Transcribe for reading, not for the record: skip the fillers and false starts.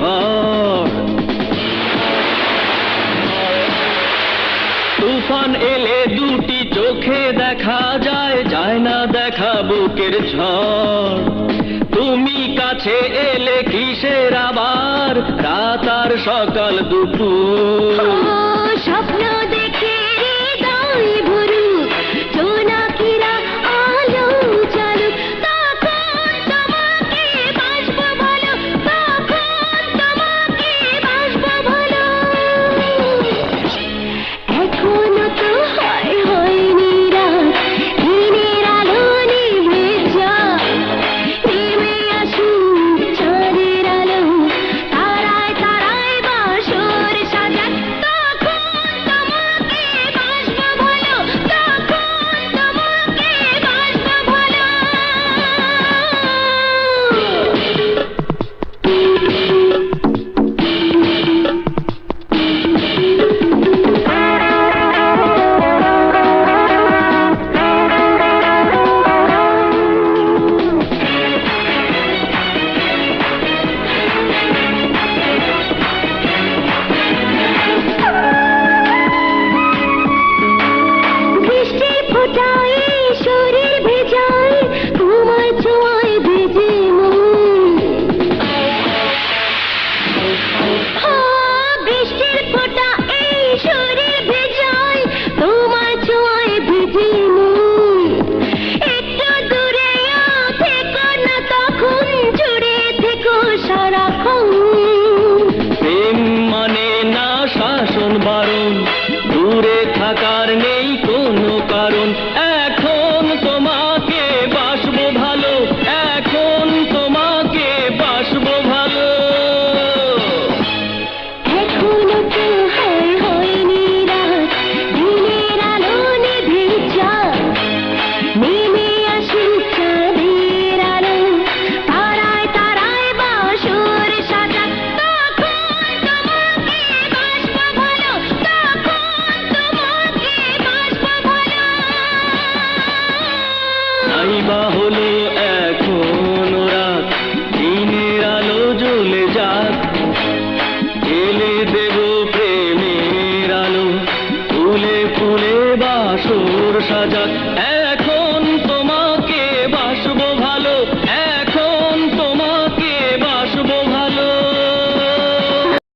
ঝড়। তুফান এলে দুটি চোখে দেখা যায়, যায় না দেখা বুকের ঝড়। তুমি কাছে এলে কিসের আবার রাত আর সকাল দুপুর। স্বপ্ন দেখে হৃদয় ভরুক, জোনাকিরা আলো জ্বালুক, তখন তোমাকে বাসবো ভালো, তখন তোমাকে বাসবো ভালো। এখনো তো হয়নি রাত, দিনের আলো নিভে যায়, নেমে আসুক চাঁদের আলো, তারায় তারায় বাসর সাজাক, তখন তোমাকে বাসবো ভালো, তখন তোমাকে বাসবো ভালো। বৃষ্টির ফোঁটায় শরীর ভেজায়, তোমার ছোঁয়ায় ভিজে মন। বৃষ্টির ফোঁটা এই শরীর ভেজায়, তোমার ছোঁয়ায় ভিজে মন। একটু দূরে থেকো না তখন, জুড়ে থেকো সারাক্ষণ। প্রেম মানে না শাসন বারণ, দূরে থাকার নেই কোনো কারণ। এখন তোমাকে বাসবো ভালো, এখন তোমাকে বাসবো ভালো। এখনো তো হয়নি রাত, দিনের আলো নিভে যায়, নেমে আসুক চাঁদের আলো, তারায় তারায় বাসর সাজাক, তখন তোমাকে বাসবো ভালো, তখন তোমাকে বাসবো ভালো। নাই বা হলো এখনো রাত, দিনের আলো জ্বলে যাক, ঢেলে দেব প্রেমের আলো, ফুলে ফুলে বাসর সাজাক।